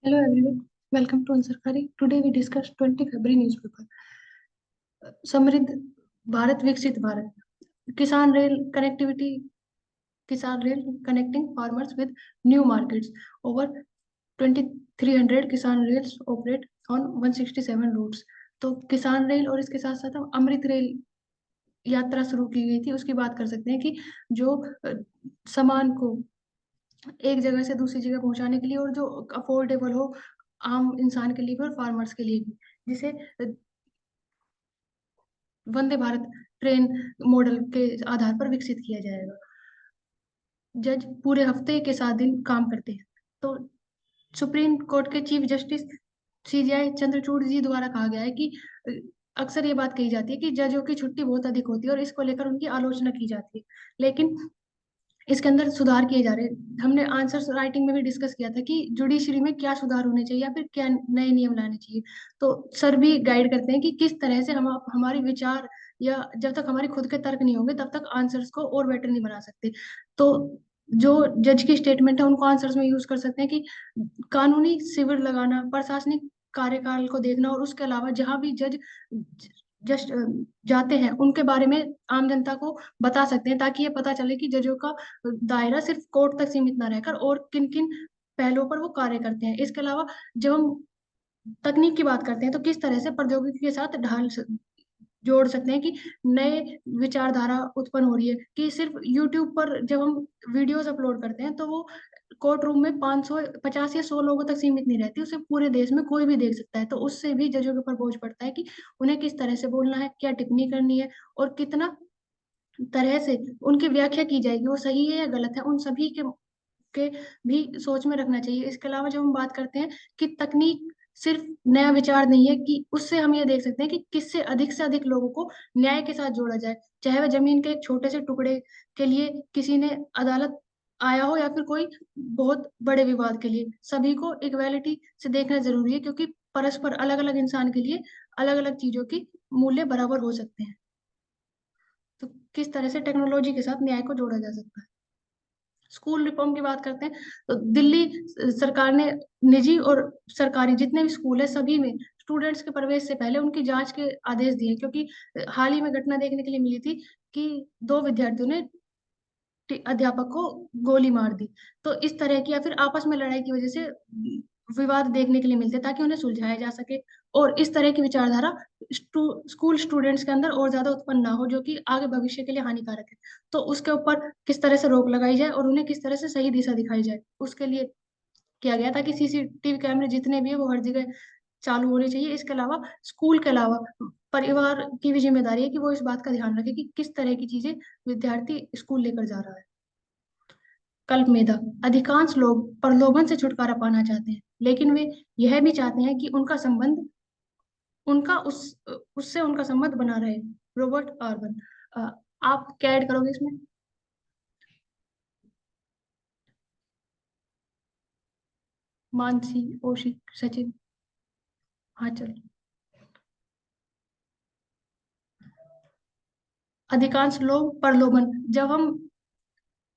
Hello everyone, welcome to Ansarkari. Today we discuss 20 February newspaper. समृद्ध भारत विकसित भारत किसान rail connectivity किसान rail connecting farmers with new markets. Over 2300 किसान rails operate on 167 routes. तो किसान rail और इसके साथ साथ हम अमृत रेल यात्रा शुरू की गई थी, उसकी बात कर सकते हैं कि जो सामान को एक जगह से दूसरी जगह पहुंचाने के लिए और जो अफोर्डेबल हो आम इंसान के लिए भी और फार्मर्स के लिए भी, जिसे वंदे भारत ट्रेन मॉडल के आधार पर विकसित किया जाएगा। जज पूरे हफ्ते के 7 दिन काम करते हैं। तो सुप्रीम कोर्ट के चीफ जस्टिस सीजीआई चंद्रचूड़ जी द्वारा कहा गया है कि अक्सर ये बात कही जाती है कि जजों की छुट्टी बहुत अधिक होती है और इसको लेकर उनकी आलोचना की जाती है, लेकिन इसके अंदर सुधार किए जा रहे हैं। हमने आंसर राइटिंग में भी डिस्कस किया था कि जुडिशरी में क्या सुधार होने चाहिए या फिर क्या नए नियम लाने चाहिए। तो सर भी गाइड करते हैं कि किस तरह से हम हमारे विचार या जब तक हमारे खुद के तर्क नहीं होंगे तब तक आंसर्स को और बेटर नहीं बना सकते। तो जो जज की स्टेटमेंट है उनको आंसर्स में यूज कर सकते हैं कि कानूनी शिविर लगाना, प्रशासनिक कार्यकाल को देखना और उसके अलावा जहां भी जज जस्ट जाते हैं उनके बारे में आम जनता को बता सकते हैं, ताकि ये पता चले कि जजों का दायरा सिर्फ कोर्ट तक सीमित ना रहकर और किन किन पहलुओं पर वो कार्य करते हैं। इसके अलावा जब हम तकनीक की बात करते हैं तो किस तरह से प्रौद्योगिकी के साथ जोड़ सकते हैं कि नए विचारधारा उत्पन्न हो रही है कि सिर्फ यूट्यूब पर जब हम वीडियोस अपलोड करते हैं तो वो कोर्ट रूम में 550 या 100 लोगों तक सीमित नहीं रहती, उसे पूरे देश में कोई भी देख सकता है। तो उससे भी जजों के ऊपर बोझ पड़ता है कि उन्हें किस तरह से बोलना है, क्या टिप्पणी करनी है और कितना तरह से उनकी व्याख्या की जाएगी, वो सही है या गलत है, उन सभी के भी सोच में रखना चाहिए। इसके अलावा जब हम बात करते हैं कि तकनीक सिर्फ नया विचार नहीं है, कि उससे हम ये देख सकते हैं कि किससे अधिक से अधिक लोगों को न्याय के साथ जोड़ा जाए, चाहे वह जमीन के एक छोटे से टुकड़े के लिए किसी ने अदालत आया हो या फिर कोई बहुत बड़े विवाद के लिए, सभी को इक्वालिटी से देखना जरूरी है, क्योंकि परस्पर अलग अलग इंसान के लिए अलग अलग चीजों की मूल्य बराबर हो सकते हैं। तो किस तरह से टेक्नोलॉजी के साथ न्याय को जोड़ा जा सकता है। स्कूल रिफॉर्म की बात करते हैं तो दिल्ली सरकार ने निजी और सरकारी जितने भी स्कूल है सभी में स्टूडेंट्स के प्रवेश से पहले उनकी जांच के आदेश दिए, क्योंकि हाल ही में घटना देखने के लिए मिली थी कि 2 विद्यार्थियों ने अध्यापक को गोली मार दी। तो इस तरह की या फिर आपस में लड़ाई की वजह से विवाद देखने के लिए मिलते हैं, ताकि उन्हें सुलझाया जा सके और इस तरह की विचारधारा स्कूल स्टूडेंट्स के अंदर और ज्यादा उत्पन्न ना हो, जो कि आगे भविष्य के लिए हानिकारक है। तो उसके ऊपर किस तरह से रोक लगाई जाए और उन्हें किस तरह से सही दिशा दिखाई जाए, उसके लिए किया गया था कि सीसीटीवी कैमरे जितने भी है वो हर जगह चालू होने चाहिए। इसके अलावा स्कूल के अलावा परिवार की भी जिम्मेदारी है कि वो इस बात का ध्यान रखे कि किस तरह की चीजें विद्यार्थी स्कूल लेकर जा रहा है। कल्प मेधा, अधिकांश लोग प्रलोभन से छुटकारा पाना चाहते हैं, लेकिन वे यह भी चाहते हैं कि उनका उससे उनका संबंध बना रहे। Robert urban. आप क्या ऐड करोगे इसमें? मानसी, ओशिक, सचिन। हाँ चल। अधिकांश लोग प्रलोभन, जब हम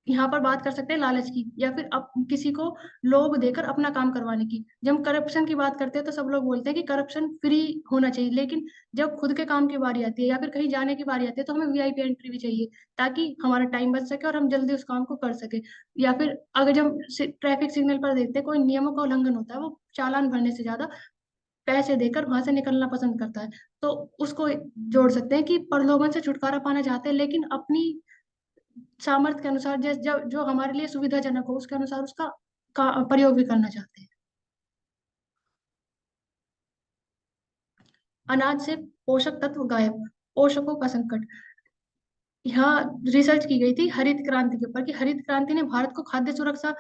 यहाँ पर बात कर सकते हैं लालच की या फिर किसी को लोभ देकर अपना काम करवाने की। जब हम करप्शन की बात करते हैं तो सब लोग बोलते हैं कि करप्शन फ्री होना चाहिए, लेकिन जब खुद के काम की बारी आती है या फिर कहीं जाने की बारी आती है तो हमें वीआईपी एंट्री भी चाहिए, ताकि हमारा टाइम बच सके और हम जल्दी उस काम को कर सके। या फिर अगर जब ट्रैफिक सिग्नल पर देखते हैं कोई नियमों का उल्लंघन होता है, वो चालान भरने से ज्यादा पैसे देकर वहां से निकलना पसंद करता है। तो उसको जोड़ सकते हैं कि प्रलोभन से छुटकारा पाना चाहते हैं, लेकिन अपनी सामर्थ्य के अनुसार जो हमारे लिए सुविधाजनक हो उसके अनुसार उसका प्रयोग भी करना चाहते हैं। अनाज से पोषक तत्व गायब, पोषकों का संकट। यहाँ रिसर्च की गई थी हरित क्रांति के ऊपर कि हरित क्रांति ने भारत को खाद्य सुरक्षा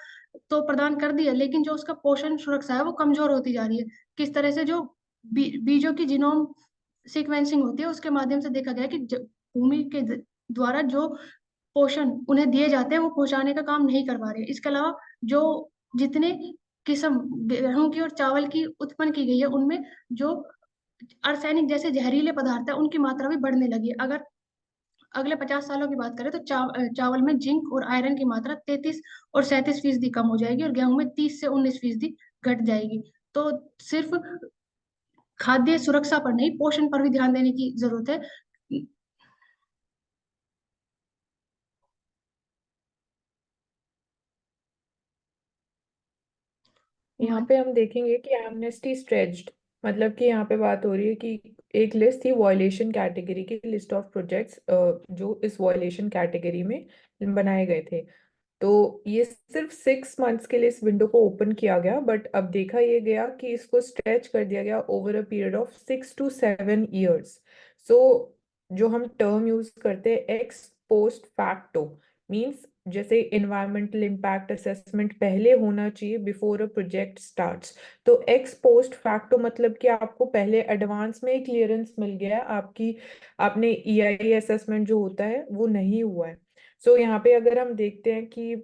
तो प्रदान कर दी है, लेकिन जो उसका पोषण सुरक्षा है वो कमजोर होती जा रही है। किस तरह से जो बीजों की जीनोम सीक्वेंसिंग होती है उसके माध्यम से देखा गया कि भूमि के द्वारा जो पोषण उन्हें दिए जाते हैं वो पहुंचाने का काम नहीं कर पा रहे। इसके अलावा जो जितने किस्म गेहूं की और चावल की उत्पन्न की गई है उनमें जो आर्सेनिक जैसे जहरीले पदार्थ है उनकी मात्रा भी बढ़ने लगी है। अगर अगले 50 सालों की बात करें तो चावल में जिंक और आयरन की मात्रा 33 और 37% कम हो जाएगी और गेहूं में 30 से 19% घट जाएगी। तो सिर्फ खाद्य सुरक्षा पर नहीं, पोषण पर भी ध्यान देने की जरूरत है। यहाँ पे हम देखेंगे कि एमनेस्टी स्ट्रेच्ड, मतलब कि यहाँ पे बात हो रही है कि एक लिस्ट थी वॉयलेशन कैटेगरी की, लिस्ट ऑफ प्रोजेक्ट्स जो इस वॉयलेशन कैटेगरी में बनाए गए थे। तो ये सिर्फ 6 मंथ्स के लिए इस विंडो को ओपन किया गया, बट अब देखा ये गया कि इसको स्ट्रेच कर दिया गया over a period of 6 to 7 years। सो जो हम टर्म यूज करते हैं एक्स पोस्ट फैक्टो, मीन्स जैसे इन्वायरमेंटल इम्पैक्ट असेसमेंट पहले होना चाहिए बिफोर अ प्रोजेक्ट स्टार्ट्स, तो एक्स पोस्ट फैक्टो मतलब कि आपको पहले एडवांस में क्लियरेंस मिल गया है, आपकी आपने ईआई असेसमेंट जो होता है वो नहीं हुआ है। सो यहाँ पे अगर हम देखते हैं कि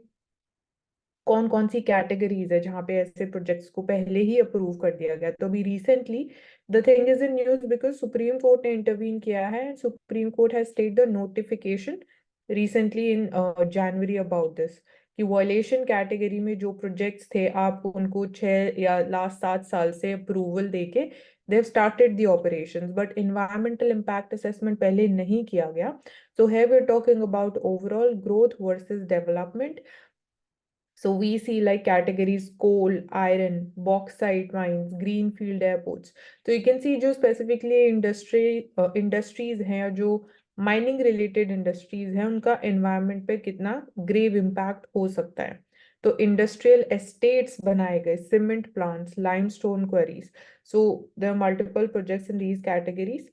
कौन कौन सी कैटेगरीज है जहाँ पे ऐसे प्रोजेक्ट्स को पहले ही अप्रूव कर दिया गया, तो अभी recently the thing is in news because supreme court ने इंटरवीन किया है। Supreme Court has state the notification recently in January about this कि वॉयलेशन कैटेगरी में जो प्रोजेक्ट्स थे आप उनको 6 या लास्ट 7 साल से अप्रूवल देके they have started the operations, but environmental impact assessment पहले नहीं किया गया। सो है we are talking about overall growth versus development. So we see like categories coal, iron, bauxite mines, greenfield airports. So you can see जो specifically industries हैं या जो mining related industries हैं उनका environment पे कितना grave impact हो सकता है। तो industrial estates बनाए गए, cement plants, limestone quarries. So there are multiple projects in these categories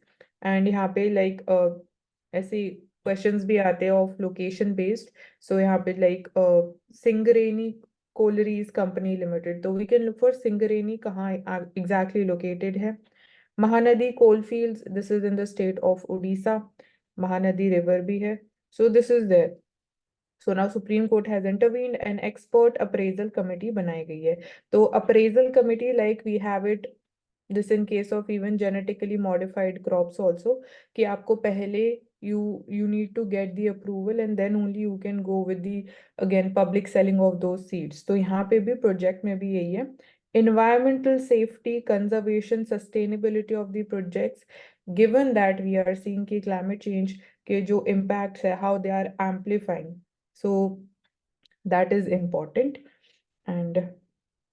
and यहाँ पे like ऐसे questions भी आते हैं of location based। सो यहाँ पे like Singareni collieries company limited, तो we can look for Singareni कहाँ एग्जैक्टली लोकेटेड है। Mahanadi coalfields, this is in the state of Orissa, Mahanadi river भी है। So this is there. So now Supreme Court has intervened and expert appraisal committee बनाई गई है। तो appraisal committee like we have it this in case of even genetically modified crops also, कि आपको पहले you need to get the approval and then only you can go with the again public selling of those seeds। तो यहाँ पे भी project में भी यही है। environmental safety conservation sustainability of the projects, given that we are seeing कि climate change के जो impacts है how they are amplifying, so that is important। and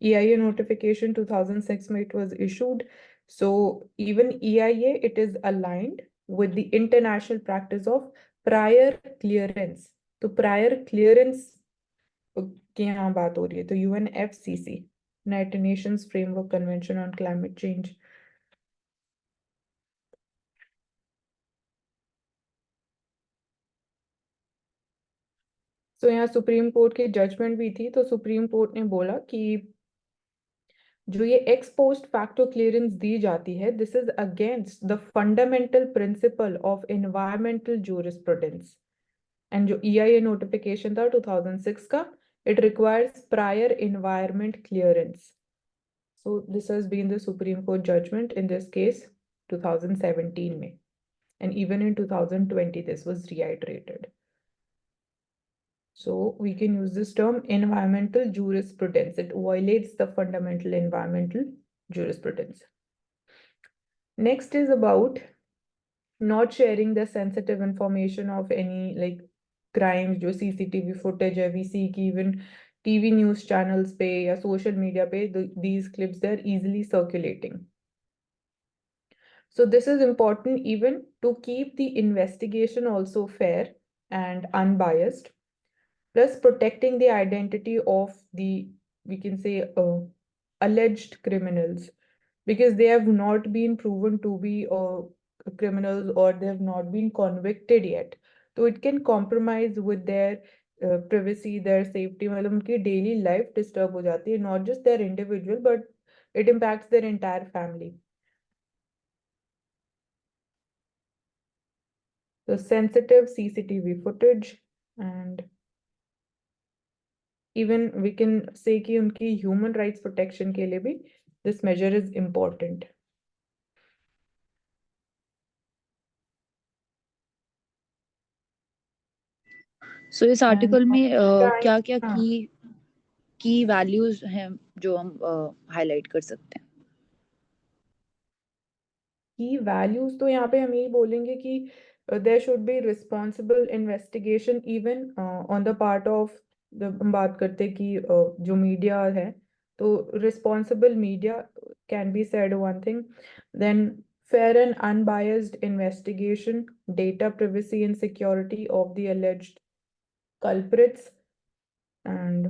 EIA notification 2006 में it was issued। So even EIA it is aligned with the international practice of prior clearance। तो prior clearance की यहाँ बात हो रही है, तो UNFCCC, United Nations Framework Convention on Climate Change। तो यहाँ सुप्रीम कोर्ट की जजमेंट भी थी, तो सुप्रीम कोर्ट ने बोला कि जो ये एक्स पोस्ट फैक्टो क्लियरेंस दी जाती है this is against the fundamental principle of environmental jurisprudence. And जो ईआईए नोटिफिकेशन था 2006 का, it requires prior environment clearance. So this has been the Supreme Court judgement in this case 2017 में, and even in 2020 this was reiterated। So we can use this term environmental jurisprudence, it violates the fundamental environmental jurisprudence। Next is about not sharing the sensitive information of any like crimes, जो CCTV footage है, we see कि even TV news channels पे या social media पे these clips they're easily circulating। So this is important even to keep the investigation also fair and unbiased, plus protecting the identity of the, we can say, alleged criminals, because they have not been proven to be criminals or they have not been convicted yet, so it can compromise with their privacy, their safety, मतलब उनकी daily life disturb हो जाती है, not just their individual but it impacts their entire family। So sensitive CCTV footage, and even we can say कि उनकी human rights protection के लिए भी this measure is important। सो इस and आर्टिकल में crime, क्या क्या हाँ, की वैल्यूज हैं जो हम हाईलाइट कर सकते हैं? की वैल्यूज तो यहाँ पे हम यही बोलेंगे कि there should be responsible investigation even on the part of, जब हम बात करते हैं कि जो मीडिया है, तो responsible media can be said one thing, then fair and unbiased investigation, data privacy and security of the alleged culprits, and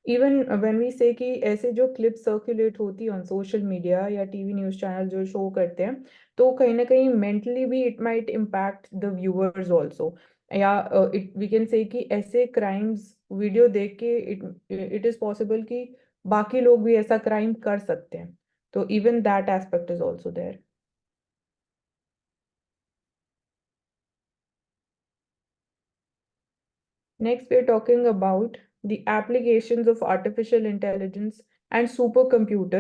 even when we say कि ऐसे जो क्लिप सर्कुलेट होती है ऑन सोशल मीडिया या TV news channel जो show करते हैं, तो कहीं ना कहीं मेंटली भी it might impact the viewers also, या इट वी कैन से कि ऐसे क्राइम्स वीडियो देख के इट इज पॉसिबल कि बाकी लोग भी ऐसा क्राइम कर सकते हैं, तो even that aspect is also there. Next, we are talking about the applications of artificial intelligence and supercomputer,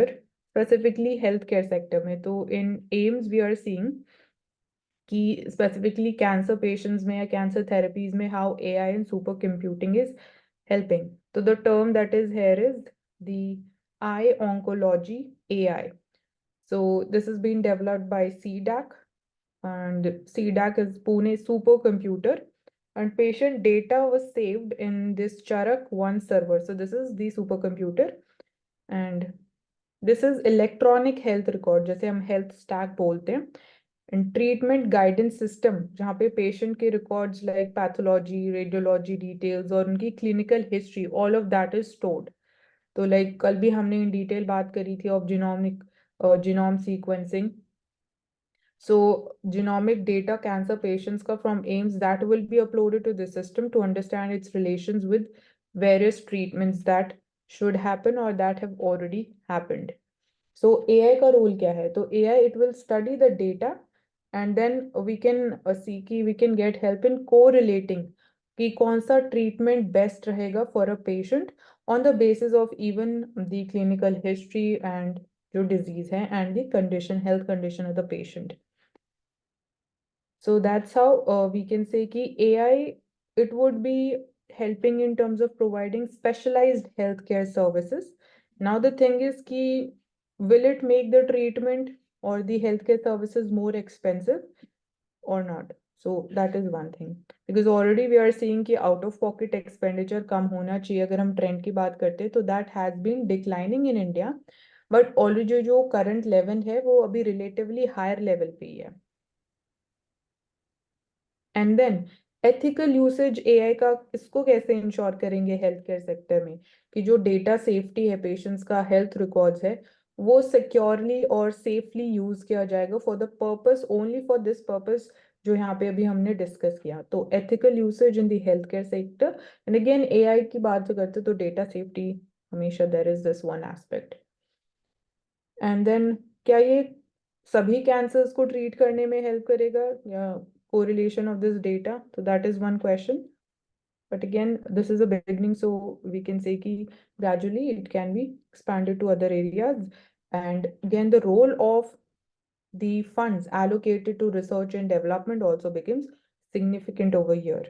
specifically healthcare sector में. तो in AIMS we are seeing कि specifically cancer patients में या cancer therapies में how AI and supercomputing is helping. So the term that is here is the eye oncology AI. So this has been developed by CDAC, and CDAC is Pune supercomputer, and patient data was saved in this Charak 1 server. So this is the supercomputer, and this is electronic health record, जैसे हम health stack बोलते हैं, and treatment guidance system, जहाँ पे patient के records like pathology, radiology details और उनकी clinical history, all of that is stored. तो like कल भी हमने in detail बात करी थी of genome sequencing. So genomic data cancer patients ka from AIMS that will be uploaded to the system to understand its relations with various treatments that should happen or that have already happened. So AI का role क्या है? तो AI it will study the data and then we can see कि we can get help in correlating कि कौन सा treatment best रहेगा for a patient on the basis of even the clinical history and जो disease है and the condition, health condition of the patient. So that's how we can say कि AI, it would be helping in terms of providing specialized healthcare services. Now the thing is कि will it make the treatment or the healthcare services more expensive or not? So that is one thing. Because already we are seeing कि out of pocket expenditure कम होना चाहिए अगर हम trend की बात करते हैं, तो that has been declining in India. But already जो current level है वो अभी relatively higher level पे ही है. And then ethical usage AI का, इसको कैसे इंश्योर करेंगे हेल्थ केयर सेक्टर में कि जो डेटा सेफ्टी है पेशेंट्स का हेल्थ रिकॉर्ड्स है वो सिक्योरली और सेफली यूज किया जाएगा for the purpose, only for this purpose जो यहाँ पे अभी हमने डिस्कस किया. तो ethical usage in the health care sector, and again AI की बात जो करते तो डेटा सेफ्टी हमेशा there is this one aspect. And then क्या ये सभी कैंसर्स को ट्रीट करने में हेल्प करेगा या correlation of this data? So that is one question. But again, this is a beginning, so we can say कि gradually it can be expanded to other areas. And again, the role of the funds allocated to research and development also becomes significant over here.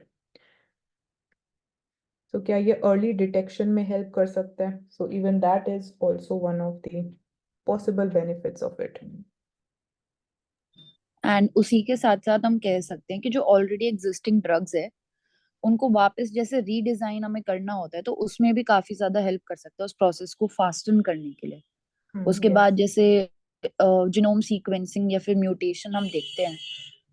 So क्या ये early detection में help कर सकता है? So even that is also one of the possible benefits of it. And उसी के साथ साथ हम कह सकते हैं कि जो ऑलरेडी एग्जिस्टिंग ड्रग्स है उनको वापस जैसे रीडिजाइन हमें करना होता है, तो उसमें भी काफी ज्यादा हेल्प कर सकता है उस प्रोसेस को फास्टन करने के लिए. उसके Yes. बाद जैसे जिनोम सीक्वेंसिंग या फिर म्यूटेशन हम देखते हैं,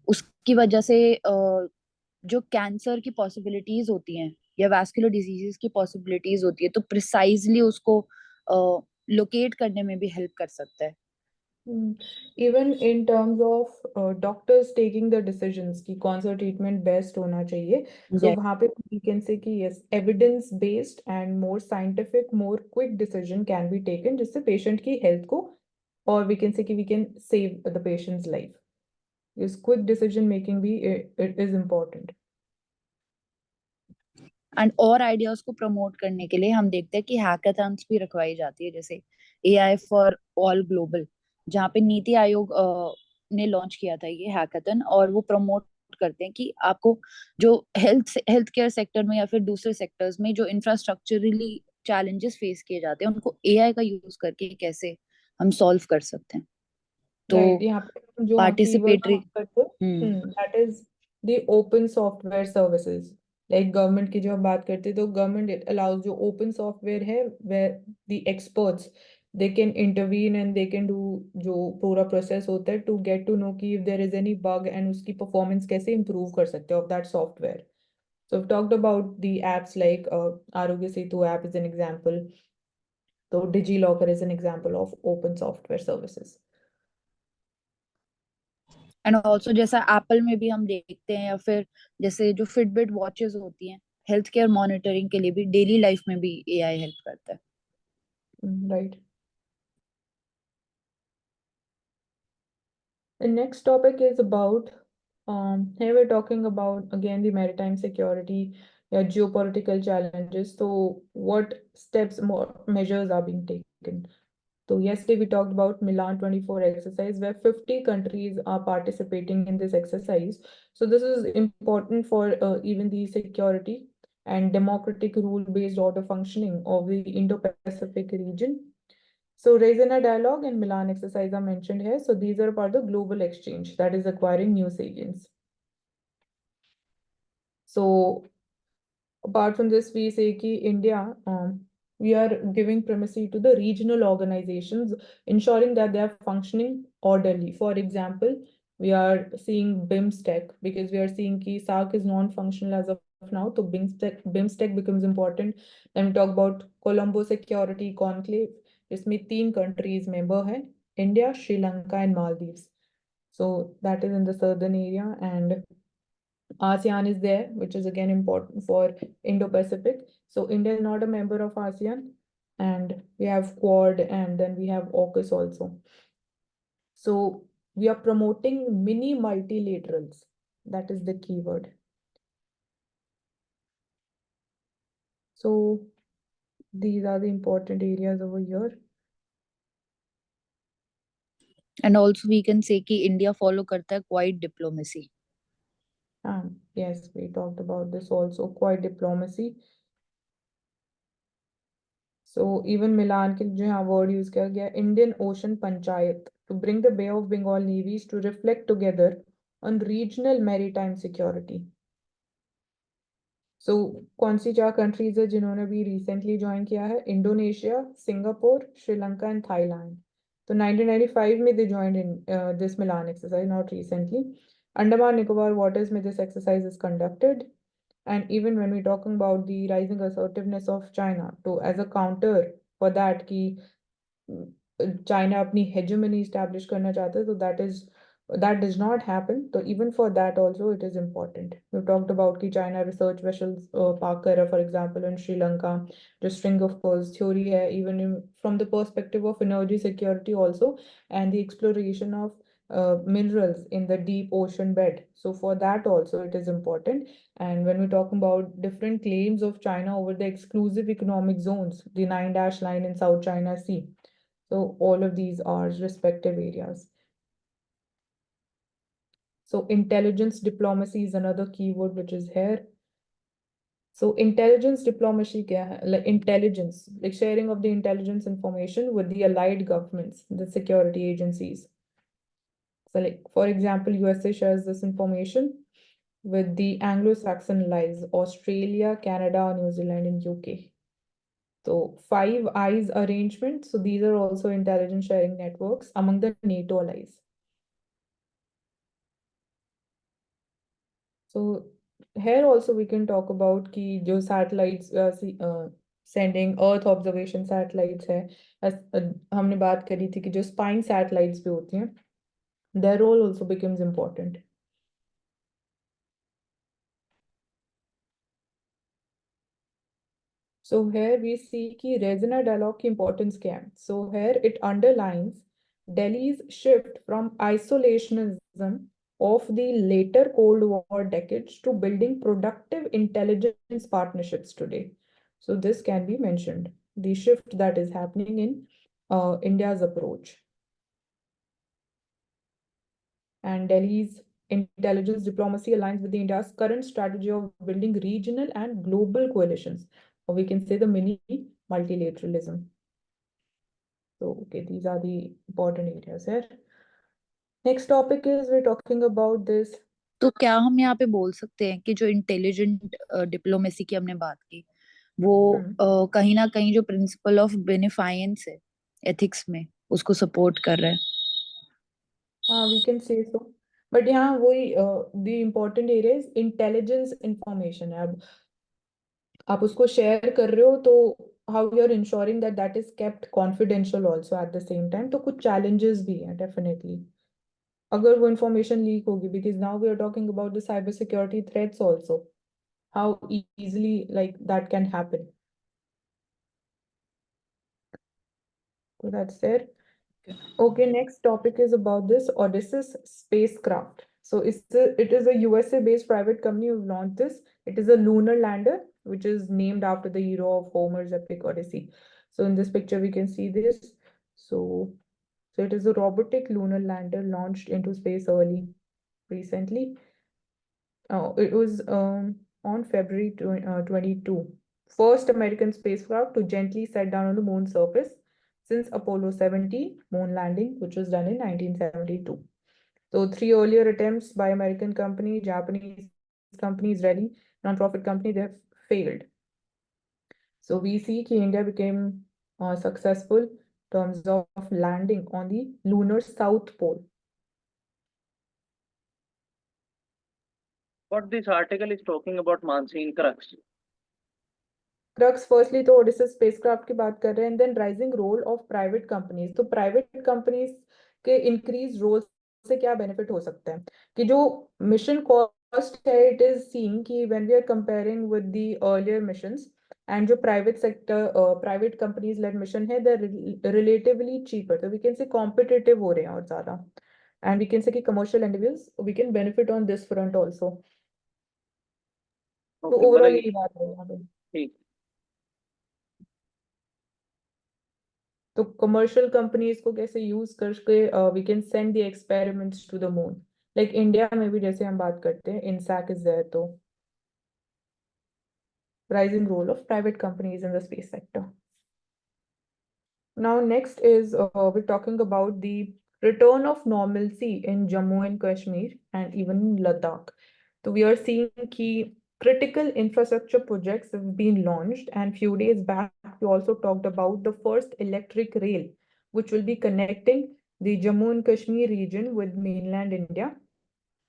उसकी वजह से जो कैंसर की पॉसिबिलिटीज होती हैं या वैस्कुलर डिजीजेस की पॉसिबिलिटीज होती है, तो प्रिसाइजली उसको लोकेट करने में भी हेल्प कर सकता है. Even in terms of doctors taking the decisions कि कौन सा treatment best होना चाहिए, so वहाँ पे we can say कि yes, evidence based and more scientific, more quick decision can be taken जिससे patient की health को, और we can say कि we can save the patient's life. This quick decision making भी it is important. And और ideas को promote करने के लिए हम देखते हैं कि हैकाथॉन्स भी रखवाई जाती है, जैसे एआई फॉर ऑल ग्लोबल, जहाँ पे नीति आयोग ने लॉन्च किया था ये हैकाथन, और वो प्रमोट करते हैं कि आपको जो हेल्थ केयर सेक्टर में या फिर दूसरे सेक्टर्स में जो इंफ्रास्ट्रक्चरली चैलेंजेस फेस किए जाते हैं उनको एआई का यूज करके कैसे हम सॉल्व कर सकते हैं. तो राइट, यहाँ पे जो हाँ कीवर्ड पार्टिसिपेटरी। करते that is the open software services. Like government की जो हम बात करते हैं तो गवर्नमेंट इट अलाउज जो ओपन सॉफ्टवेयर है where the experts they can intervene and they can do जो पूरा प्रोसेस होता है टू गेट टू नो कि if there is any bug and उसकी परफॉर्मेंस कैसे इंप्रूव कर सकते हो of that software. So we've talked about the apps like Arogya Setu app is an example. So DigiLocker is an example of open software services. And also जैसा Apple में भी हम देखते हैं, या फिर जैसे जो फिटबिट वॉचेस होती हैं, हेल्थ केयर मॉनिटरिंग के लिए भी डेली लाइफ में भी एआई हेल्प करता है। Right. The next topic is about, here we're talking about again the maritime security, geopolitical challenges. So what steps, more measures are being taken? So yesterday we talked about Milan 24 exercise where 50 countries are participating in this exercise. So this is important for even the security and democratic rule-based order functioning of the Indo-Pacific region. So Raisina dialogue and Milan exercise are mentioned here. So these are part of the global exchange that is acquiring new salience. So apart from this, we say ki India, we are giving primacy to the regional organizations, ensuring that they are functioning orderly. For example, we are seeing BIMSTEC because we are seeing ki SAARC is non-functional as of now. So BIMSTEC becomes important. Then we talk about Colombo Security Conclave. जिसमें 3 countries member हैं, India, Sri Lanka and Maldives. So that is in the southern area, and ASEAN is there, which is again important for Indo-Pacific. So India is not a member of ASEAN, and we have Quad, and then we have AUKUS also. So we are promoting mini multilaterals. That is the keyword. So these are the important areas over here. And also we can say कि India follow करता है quiet diplomacy. Yes, we talked about this also, quite diplomacy. So even Milan के जो यहाँ word use किया गया Indian Ocean Panchayat to bring the Bay of Bengal navies to reflect together on regional maritime security. So कौन सी 4 countries है जिन्होंने भी recently join किया है? Indonesia, Singapore, Sri Lanka and Thailand. तो 1995 में they joined in this Milan exercise, not recently. Andaman Nicobar waters में this exercise is conducted. And even when we're talking about the rising assertiveness of China, so as a counter for that कि China अपनी hegemony establish करना चाहता है, so that does not happen. So even for that also it is important. We've talked about कि China research vessels park कर रहा, for example, in Sri Lanka. जो string of pearls theory है, even from the perspective of energy security also, and the exploration of minerals in the deep ocean bed. So for that also it is important. And when we talk about different claims of China over the exclusive economic zones, the 9-dash line in South China Sea. So all of these are respective areas. So intelligence diplomacy is another keyword which is here. So intelligence diplomacy kya hai? Like intelligence, like sharing of the intelligence information with the allied governments, the security agencies. So like, for example, USA shares this information with the Anglo-Saxon allies, Australia, Canada, New Zealand, and UK. So Five Eyes arrangement. So these are also intelligence sharing networks among the NATO allies. So here also we can talk about कि जो satellites sending Earth observation satellites है, हमने बात करी थी कि जो spying satellites भी होती हैं, their role also becomes important. So here we see कि Resina dialogue की importance क्या है. So here it underlines Delhi's shift from isolationism of the later Cold War decades to building productive intelligence partnerships today. So this can be mentioned, the shift that is happening in India's approach. And Delhi's intelligence diplomacy aligns with India's current strategy of building regional and global coalitions, or we can say the mini multilateralism. So, okay, these are the important areas here. Next topic is we're talking about this. तो क्या हम यहाँ पे बोल सकते हैं कि जो इंटेलिजेंट डिप्लोमेसी की हमने बात की वो कहीं ना कहीं जो प्रिंसिपल ऑफ बेनिफाइंस है एथिक्स में उसको सपोर्ट कर रहा है? हाँ, we can say so. But यहाँ वही the important area is intelligence information है। अब आप उसको शेयर कर रहे हो तो how you are ensuring that that is kept confidential also at the same time, तो कुछ challenges भी हैं definitely अगर वो information leak होगी, because now we are talking about the cyber security threats also, how easily like that can happen. So that's there. Okay, next topic is about this Odysseus spacecraft. So it is a USA-based private company who launched this. It is a lunar lander, which is named after the hero of Homer's epic Odyssey. So in this picture, we can see this. So it is a robotic lunar lander launched into space recently. It was on February 22. First American spacecraft to gently set down on the moon's surface since Apollo 17 moon landing, which was done in 1972. So 3 earlier attempts by American company, Japanese company, Israeli non-profit company, they have failed. So we see that India became successful in terms of landing on the lunar south pole. What this article is talking about, Mansi, in crux. Crux firstly तो Odysseus spacecraft की बात कर रहे हैं, and then rising role of private companies. तो private companies के increase role से क्या बेनिफिट हो सकता है कि जो मिशन कॉस्ट है, इट इज सीइंग कि when we are comparing with the earlier missions and जो private sector private companies led mission है, दे रिलेटिवली चीपर, तो वी कैन से कॉम्पिटिटिव हो रहे हैं और ज्यादा, एंड वी कैन से कि commercial individuals we can benefit on this front also. तो Okay, ओवरऑल मतलब यही बात है यहाँ पे। ठीक। तो कमर्शियल कंपनीज को कैसे यूज करके we can send the experiments to the moon, like India में भी जैसे हम बात करते हैं इनसैक इज देयर, तो rising role of private companies in the space sector. Now next is we're talking about the return of normalcy in Jammu and Kashmir and even in Ladakh. So we are seeing key critical infrastructure projects have been launched, and few days back we also talked about the first electric rail which will be connecting the Jammu and Kashmir region with mainland India,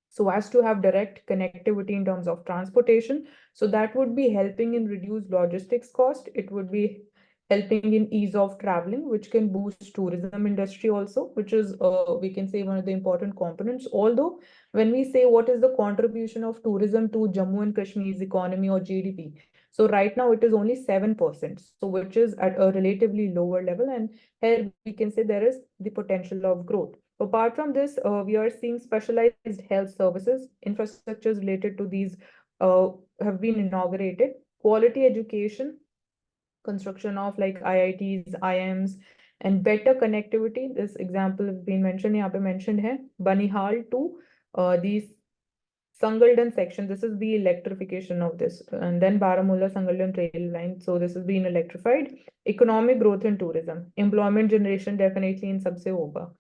so as to have direct connectivity in terms of transportation. So that would be helping in reduce logistics cost. It would be helping in ease of traveling, which can boost tourism industry also, which is we can say one of the important components. Although when we say what is the contribution of tourism to Jammu and Kashmir's economy or GDP, so right now it is only 7%, so which is at a relatively lower level, and here we can say there is the potential of growth. Apart from this, we are seeing specialized health services, infrastructures related to these have been inaugurated, quality education, construction of like IITs, IIMs, and better connectivity. This example has been mentioned, यहाँ पे mentioned है, Banihal to the Sangaldan section. This is the electrification of this, and then Baramulla Sangaldan rail line. So this has been electrified. Economic growth and tourism, employment generation definitely in सबसे होगा।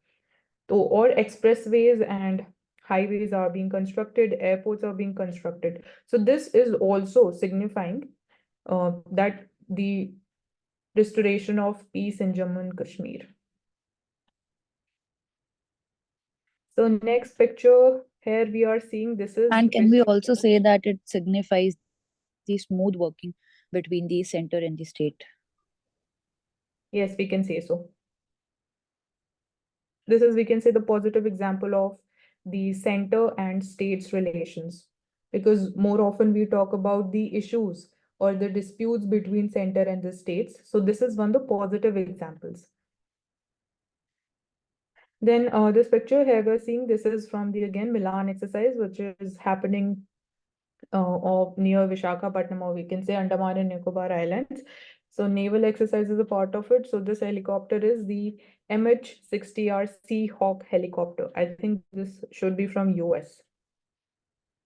तो और expressways and highways are being constructed, airports are being constructed. So this is also signifying that the restoration of peace in Jammu and Kashmir. So next picture, here we are seeing this is. And can we also say that it signifies the smooth working between the center and the state? Yes, we can say so. This is, we can say, the positive example of the center and states relations, because more often we talk about the issues or the disputes between center and the states. So this is one of the positive examples. Then this picture here we're seeing, this is from the again Milan exercise, which is happening of near Vishakhapatnam, or we can say Andaman and Nicobar Islands. So naval exercise is a part of it. So this helicopter is the MH-60R Seahawk helicopter. I think this should be from US.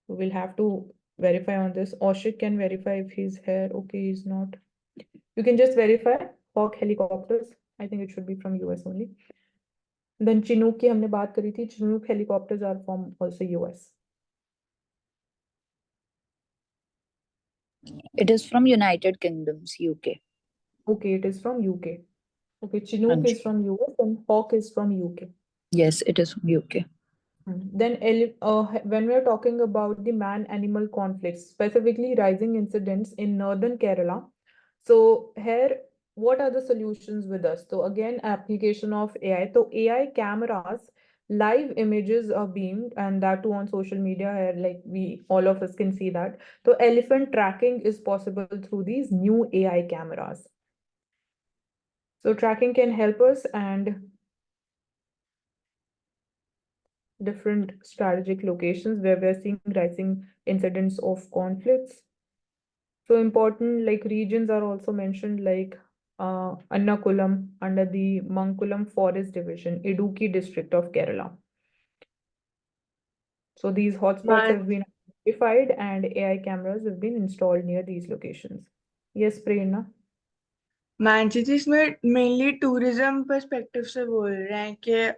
We'll have to verify on this. Oshik can verify if he's here. Okay, he's not. You can just verify Hawk helicopters. I think it should be from US only. Then Chinook की हमने बात करी थी. Chinook helicopters are from also US. It is from United Kingdoms, UK. Okay, it is from UK. Okay, हाँ Chinook is जी. from US and Hawk is from UK. Yes, it is from UK. Then, when we are talking about the man-animal conflicts, specifically rising incidents in northern Kerala, so here, what are the solutions with us? So again, application of AI. So AI cameras, live images are beamed, and that too on social media. Here, like we all of us can see that. So elephant tracking is possible through these new AI cameras. So tracking can help us and different strategic locations where we're seeing rising incidents of conflicts. So important like regions are also mentioned like Annakulam under the Mankulam Forest Division, Idukki district of Kerala. So these hotspots have been identified and AI cameras have been installed near these locations. Yes, Prerna. Manchester में mainly tourism perspective से बोल रहे हैं कि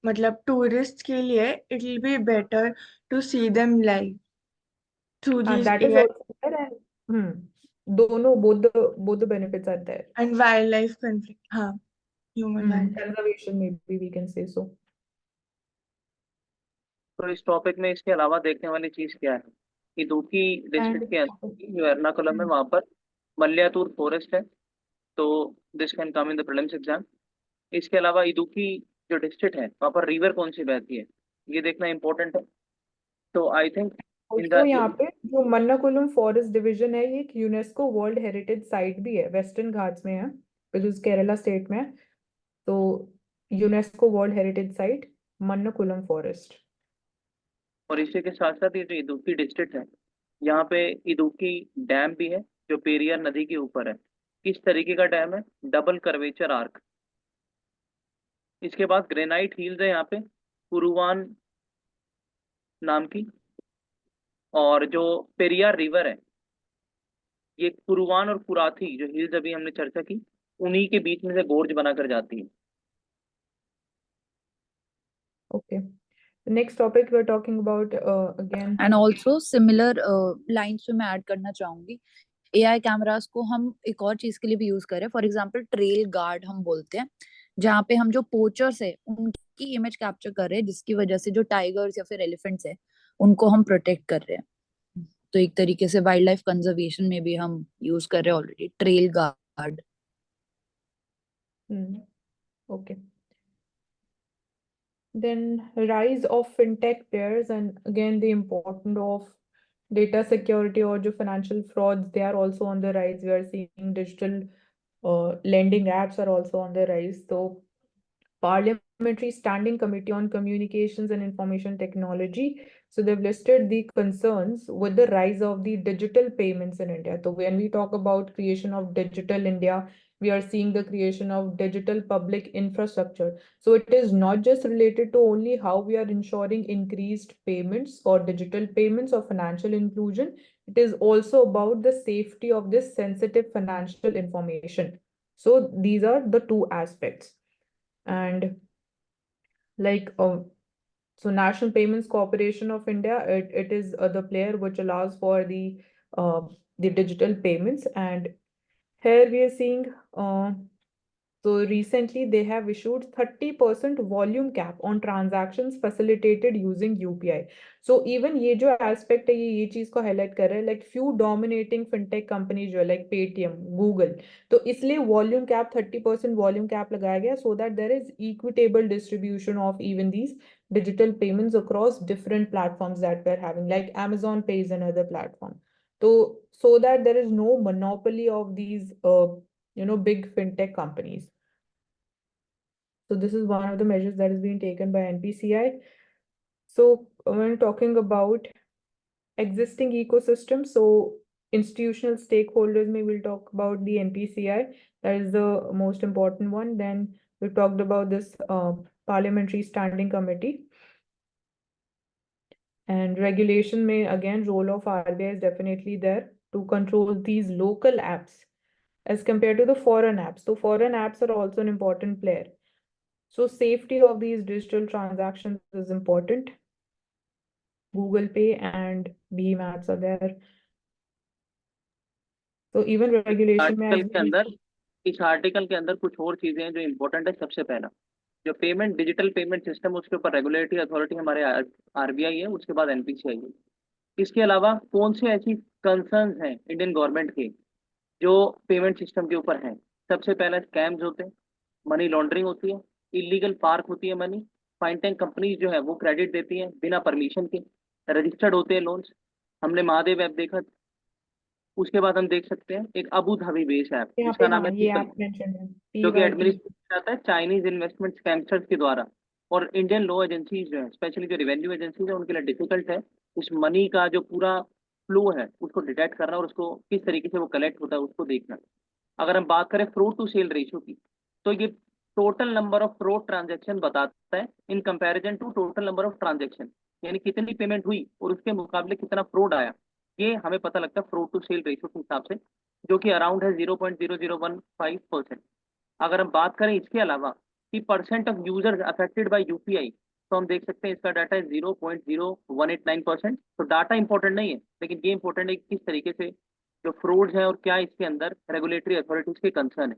मतलब tourist के लिए it will be better to see them live through these That is AI also there and दोनों both the benefits are there. And wildlife conflict हाँ human wild Conservation maybe we can say so. तो इस topic में इसके अलावा देखने वाली चीज क्या है कि इदुक्की डिस्ट्रिक्ट के अंदर जो एर्नाकुलम है वहां पर मल्यातूर फॉरेस्ट है, तो this can come in the prelims exam. इसके अलावा इदुक्की जो डिस्ट्रिक्ट है वहां पर रिवर कौन सी बहती है, ये देखना इंपॉर्टेंट है. तो आई थिंक इन तो द यहाँ पे जो मन्नाकुलम फॉरेस्ट डिवीजन है ये एक यूनेस्को वर्ल्ड हेरिटेज साइट भी है, वेस्टर्न घाट्स में है, जो केरला स्टेट में है. तो UNESCO world heritage site Mannakulam forest. और इसी के साथ साथ ये जो इदुक्की डिस्ट्रिक्ट है यहाँ पे इदुक्की डैम भी है जो पेरियार नदी के ऊपर है. किस तरीके का डैम है? Double curvature arc. इसके बाद ग्रेनाइट हिल्स है यहाँ पे कुरुवान नाम की, और जो पेरियार रिवर है ये कुरुवान और कुराथी जो हिल्स अभी हमने चर्चा की उन्हीं के बीच में से गोर्ज बनाकर जाती है. Okay. The next topic we're talking about again. And also similar lines पे मैं ऐड करना चाहूंगी, एआई कैमरास को हम एक और चीज के लिए भी यूज करें. फॉर एग्जांपल ट्रेल गार्ड हम बोलते हैं, जहाँ पे हम जो पोचर्स है उनकी इमेज कैप्चर कर रहे हैं, जिसकी वजह से जो टाइगर्स या फिर एलिफेंट्स है उनको हम प्रोटेक्ट कर रहे हैं. तो एक तरीके से वाइल्ड लाइफ कंजर्वेशन में भी हम यूज कर रहे हैं already trail guard. Okay. Then rise of fintech players and again the importance of data security or जो financial frauds, they are also on the rise. We are seeing digital lending apps are also on the rise. So Parliamentary Standing Committee on Communications and Information Technology. So they've listed the concerns with the rise of the digital payments in India. So when we talk about creation of digital India, we are seeing the creation of digital public infrastructure. So it is not just related to only how we are ensuring increased payments or digital payments or financial inclusion. It is also about the safety of this sensitive financial information. So these are the two aspects. And like so National Payments Corporation of India, it is the player which allows for the digital payments. And here we are seeing so recently they have issued 30% volume cap on transactions facilitated using UPI. So even ये जो aspect है ये चीज को highlight कर रहा है, like few dominating fintech companies जो है like Paytm, Google, तो इसलिए volume cap 30% volume cap लगाया गया so that there is equitable distribution of even these digital payments across different platforms that we're having, like Amazon Pay is another platform. So that there is no monopoly of these big fintech companies. So this is one of the measures that is being taken by NPCI. So when talking about existing ecosystem, so institutional stakeholders, maybe we'll talk about the NPCI. That is the most important one. Then we talked about this Parliamentary Standing Committee. And regulation may again role of RBI is definitely there to control these local apps as compared to the foreign apps. So foreign apps are also an important player. So safety of these digital transactions is important. Google Pay and BHIM apps are there. So even regulation में article as के अंदर इस article के अंदर कुछ और चीजें हैं जो इम्पोर्टेंट है। सबसे पहला जो पेमेंट डिजिटल पेमेंट सिस्टम, उसके ऊपर रेगुलेटरी अथॉरिटी हमारे आरबीआई है, उसके बाद एनपीसीआई है। इसके अलावा कौन से ऐसी कंसर्न्स हैं इंडियन गवर्नमेंट के जो पेमेंट सिस्टम के ऊपर हैं? सबसे पहला स्कैम्स होते हैं, मनी लॉन्ड्रिंग होती है, इलीगल पार्क होती है मनी, फाइनटेक कंपनीज जो है वो क्रेडिट देती हैं बिना परमिशन के, रजिस्टर्ड होते हैं लोन्स। हमने महादेव ऐप देखा। उसके बाद हम देख सकते हैं एक अबू धाबी बेस ऐप यहाँ जिसका पे, नाम है हाँ ये पीपल, ऐप मेंशन है जो कि PYT। एडमिनिस्ट्रेट आता है चाइनीज इन्वेस्टमेंट स्कैमस्टर्स के द्वारा। और इंडियन लॉ एजेंसीज जो है, स्पेशली जो रेवेन्यू एजेंसीज है, उनके लिए डिफिकल्ट है उस मनी का जो पूरा फ्लो है उसको डिटेक्ट करना और उसको किस तरीके से वो कलेक्ट होता है उसको देखना। अगर हम बात करें फ्रॉड टू सेल रेशियो की, तो ये total number of fraud transaction बताता है in comparison to total number of transaction, यानी कितनी पेमेंट हुई और उसके मुकाबले कितना फ्रॉड आया। ये हमें पता लगता है फ्रॉड टू सेल रेशियो के हिसाब से, जो कि अराउंड है 0.0015%। अगर हम बात करें इसके अलावा कि percent of users affected by UPI, तो हम देख सकते हैं इसका डाटा है 0.0189%। तो डाटा इंपॉर्टेंट नहीं है, लेकिन ये इंपॉर्टेंट है कि किस तरीके से जो फ्रॉड्स हैं और क्या इसके अंदर रेगुलेटरी अथॉरिटीज के कंसर्न है।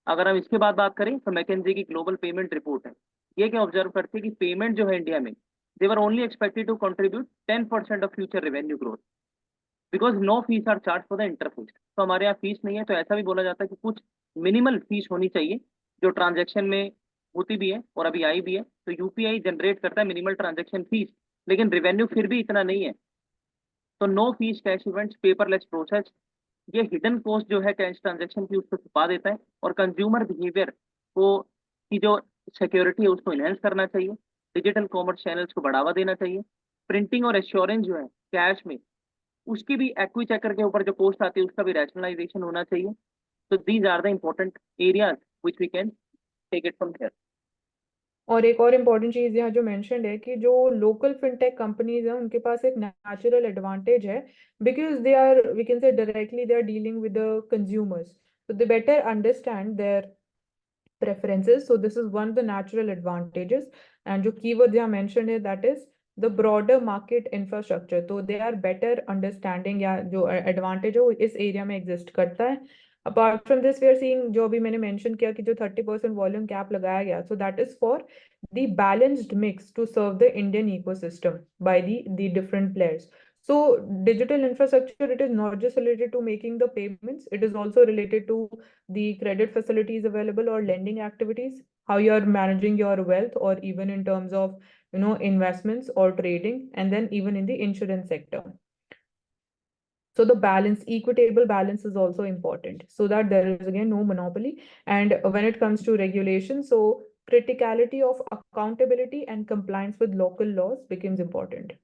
अगर हम इसके बाद बात करें तो मैकेंजी की ग्लोबल पेमेंट रिपोर्ट है। ये क्या ऑब्जर्व करती है कि पेमेंट जो है इंडिया में, they are only expected to contribute 10% of future revenue growth, because no fees are charge for the interface. तो हमारे यहाँ फीस नहीं है, तो ऐसा भी बोला जाता है कि कुछ मिनिमल फीस होनी चाहिए जो ट्रांजैक्शन में होती भी है और अभी आई भी है। तो यूपीआई जनरेट करता है मिनिमल ट्रांजैक्शन फीस, लेकिन रिवेन्यू फिर भी इतना नहीं है। तो no fees cash events paperless process, ये हिडन कॉस्ट जो है कैश ट्रांजैक्शन की उसको छुपा देता है। और कंज्यूमर बिहेवियर को की जो सिक्योरिटी है उसको इनहेंस करना चाहिए। डिजिटल कॉमर्स चैनल्स को बढ़ावा देना चाहिए। प्रिंटिंग और एश्योरेंस जो है कैश में, उसकी भी एक्वी चेकर के ऊपर जो कॉस्ट आती है उसका भी रैशनलाइजेशन होना चाहिए। तो these are the important areas which we can take it from here. और एक और इम्पॉर्टेंट चीज यहाँ जो मेंशन्ड है कि जो लोकल फिनटेक कंपनीज हैं उनके पास एक नेचुरल एडवांटेज है, because they are, we can say directly they are dealing with the consumers, so they better understand their preferences. So this is one of the natural advantages. And जो keywords यहाँ mentioned है, that is the broader market infrastructure. तो they are better understanding, या जो advantage है वो इस area में exist करता है। Apart from this, we are seeing जो अभी मैंने mention किया कि जो 30% volume cap लगाया गया, so that is for the balanced mix to serve the Indian ecosystem by the different players. So digital infrastructure, it is not just related to making the payments, it is also related to the credit facilities available or lending activities, how you are managing your wealth, or even in terms of investments or trading, and then even in the insurance sector. So the balance, equitable balance is also important, so that there is again no monopoly. And when it comes to regulation, so criticality of accountability and compliance with local laws becomes important.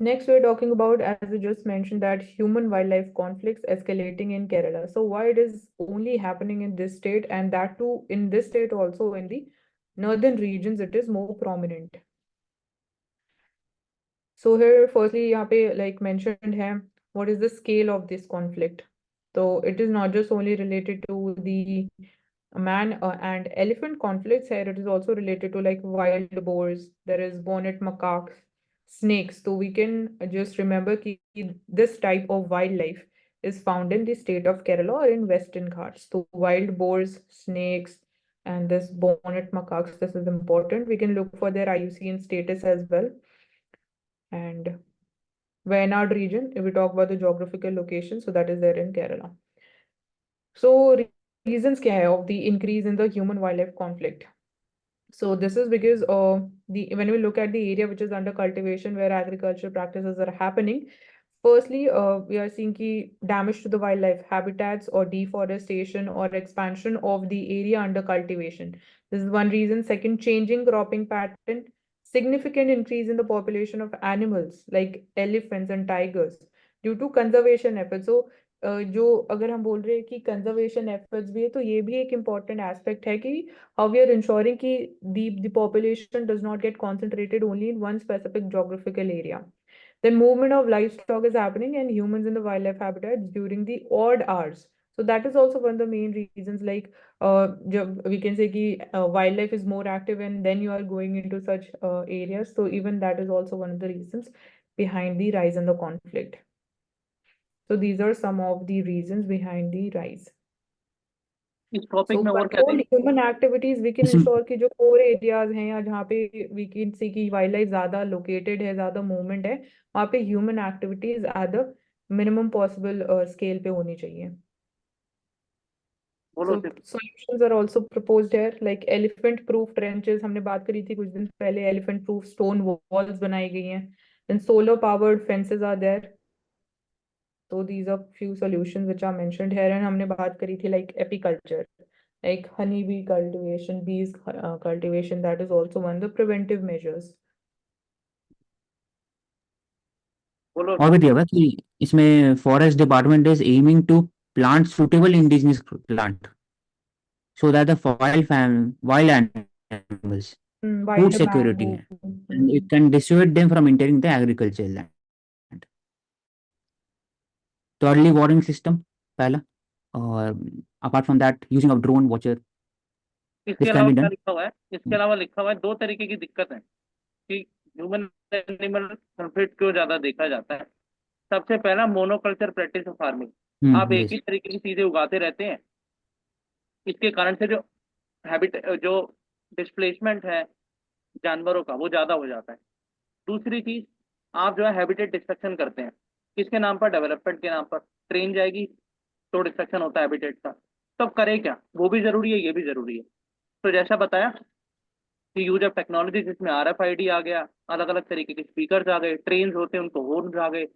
Next, we're talking about, as I just mentioned, that human-wildlife conflicts escalating in Kerala. So why it is only happening in this state, and that too in this state also in the northern regions, it is more prominent. So here, firstly, यहाँ पे like mentioned है, what is the scale of this conflict? So it is not just only related to the man and elephant conflicts here, it is also related to like wild boars, there is bonnet macaques, snakes. So we can just remember that this type of wildlife is found in the state of Kerala or in Western Ghats. So wild boars, snakes, and this bonnet macaques, this is important. We can look for their IUCN status as well. And Wayanad region, if we talk about the geographical location, so that is there in Kerala. So reasons क्या है of the increase in the human wildlife conflict? So this is because when we look at the area which is under cultivation where agricultural practices are happening, firstly we are seeing ki damage to the wildlife habitats or deforestation or expansion of the area under cultivation. This is one reason. Second, changing cropping pattern, significant increase in the population of animals like elephants and tigers due to conservation efforts. So जो अगर हम बोल रहे हैं कि conservation efforts भी है, तो ये भी एक इम्पॉर्टेंट एस्पेक्ट है कि how we are ensuring कि the population does not get concentrated only in one specific geographical area. Then movement of livestock is happening and humans in the wildlife habitats during the odd hours. So that is also one of the main reasons, like we can say ki wildlife is more active and then you are going into such areas. So even that is also one of the reasons behind the rise in the conflict. So these are some of the reasons behind the rise. इस topic So में और क्या controlled human activities, we can ensure कि जो core areas हैं या जहाँ पे we can see कि wildlife ज़्यादा located है, ज़्यादा movement है, वहाँ पे human activities at the minimum possible scale पे होनी चाहिए. बोलो So सिर्फ solutions are also proposed here, like elephant proof trenches, हमने बात करी थी कुछ दिन पहले, elephant proof stone walls बनाई गई हैं, then solar powered fences are there. So these are few solutions which are mentioned here, and हमने बात करी थी like apiculture, like honeybee cultivation, bees cultivation, that is also one of the preventive measures. बोलो और भी दिया हुआ है कि इसमें forest department is aiming to plant suitable indigenous plant so that the wild animals food Wild security bamboo. है and it can dissuade them from entering the agricultural land. तो अर्ली वार्निंग सिस्टम पहला, और apart from that using of drone watcher इसके this can अलावा B क्या done. लिखा हुआ है? इसके अलावा लिखा हुआ है दो तरीके की दिक्कत है कि ह्यूमन एनिमल कॉन्फ्लिक्ट क्यों ज्यादा देखा जाता है। सबसे पहला मोनोकल्चर प्रैक्टिस ऑफ फार्मिंग। आप एक ही यस. तरीके की चीजें उगाते रहते हैं, इसके कारण से जो जो डिस्प्लेसमेंट है जानवरों का वो ज्यादा हो जाता है। दूसरी चीज, आप जो है हैबिटेट डिस्ट्रक्शन करते हैं, किसके नाम पर? डेवलपमेंट के नाम पर। ट्रेन जाएगी तो डिस्ट्रक्शन होता है हैबिटेट का, तब करे क्या? वो भी जरूरी है, ये भी जरूरी है। तो जैसा बताया कि यूज ऑफ टेक्नोलॉजी, जिसमें RFID आ गया, अलग अलग तरीके के स्पीकर आ गए, ट्रेन होते हैं उनको हॉर्न आ गए,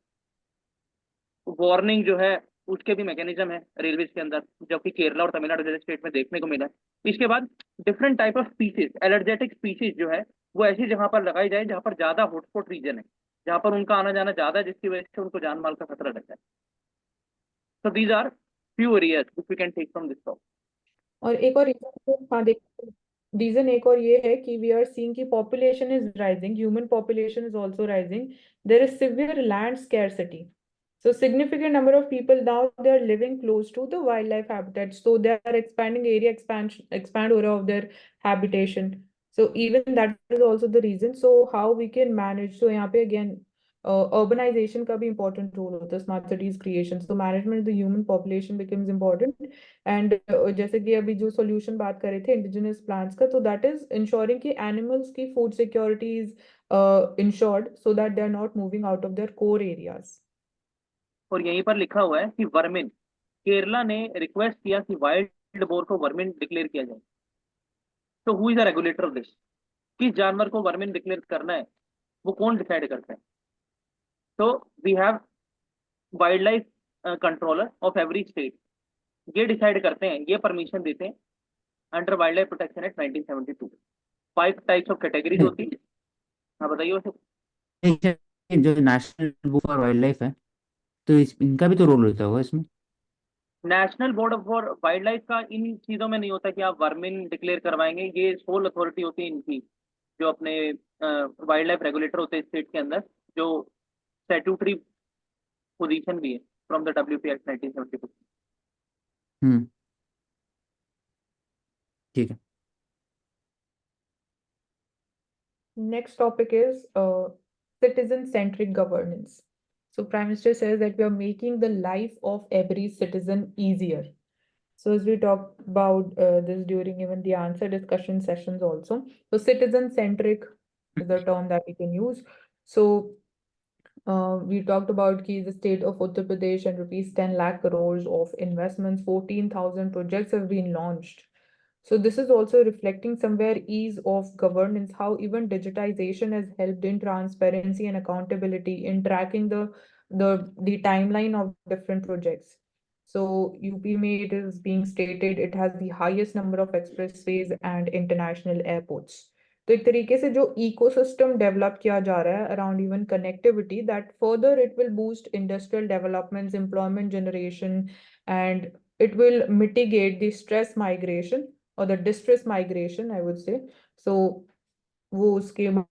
वार्निंग जो है उसके भी मैकेनिज्म है रेलवे के अंदर, जो कि केरला और तमिलनाडु जैसे स्टेट में देखने को मिला है। इसके बाद different type of species, allergic species जो है वो ऐसी जगह पर लगाई जाए जहाँ पर ज्यादा हॉटस्पॉट रीजन है, जहाँ पर उनका आना जाना ज्यादा है, जिसकी वजह से उनको जान माल का खतरा रहता है। So these are few areas which we can take from this topic. और एक और रीजन, हाँ देखो, रीजन एक और ये है कि वी आर सीइंग कि population is rising, human population is also rising, there is severe land scarcity. So significant number of people now they are living close to the wildlife habitats. So they are expanding area expand area of their habitation. So even that is also the reason. So how we can manage? So यहाँ पे again urbanization का भी important role होता है smart cities creation. So management of the human population becomes important. And जैसे कि अभी जो solution बात कर रहे थे indigenous plants का, so that is ensuring कि animals की food security is ensured so that they are not moving out of their core areas. और यहीं पर लिखा हुआ है कि वर्मिन, केरला ने रिक्वेस्ट किया कि वाइल्ड बोर को वर्मिन डिक्लेयर किया जाए। तो who is the regulator of this? किस जानवर को वर्मिन डिक्लेयर करना है, वो कौन डिसाइड करता है? तो we have wild life controller of every state, ये डिसाइड करते हैं, ये परमिशन देते हैं under wild life protection act 1972। 5 types of categories होती है। हाँ बताइए वैसे। जो national book for wild life है, तो इनका भी तो रोल होता होगा इसमें। National board for wild life का इन चीजों में नहीं होता कि आप वर्मिन डिक्लेयर करवाएंगे, ये सोल अथॉरिटी होती है इनकी, जो अपने वाइल्ड लाइफ रेगुलेटर होते हैं स्टेट के अंदर, जो स्टैट्यूटरी पोजीशन भी है फ्रॉम द WP एक्ट 1972। ठीक है. Next topic is citizen-centric governance. So Prime Minister says that we are making the life of every citizen easier. So as we talked about this during even the answer discussion sessions also. So citizen-centric is the term that we can use. So we talked about the state of Uttar Pradesh and rupees 10 lakh crores of investments, 14,000 projects have been launched. So this is also reflecting somewhere ease of governance, how even digitization has helped in transparency and accountability in tracking the timeline of different projects. So UP में it is being stated it has the highest number of expressways and international airports. तो एक तरीके से जो ecosystem develop किया जा रहा है around even connectivity, that further it will boost industrial developments, employment generation, and it will mitigate the stress migration or the distress migration, I would say. So वो उसके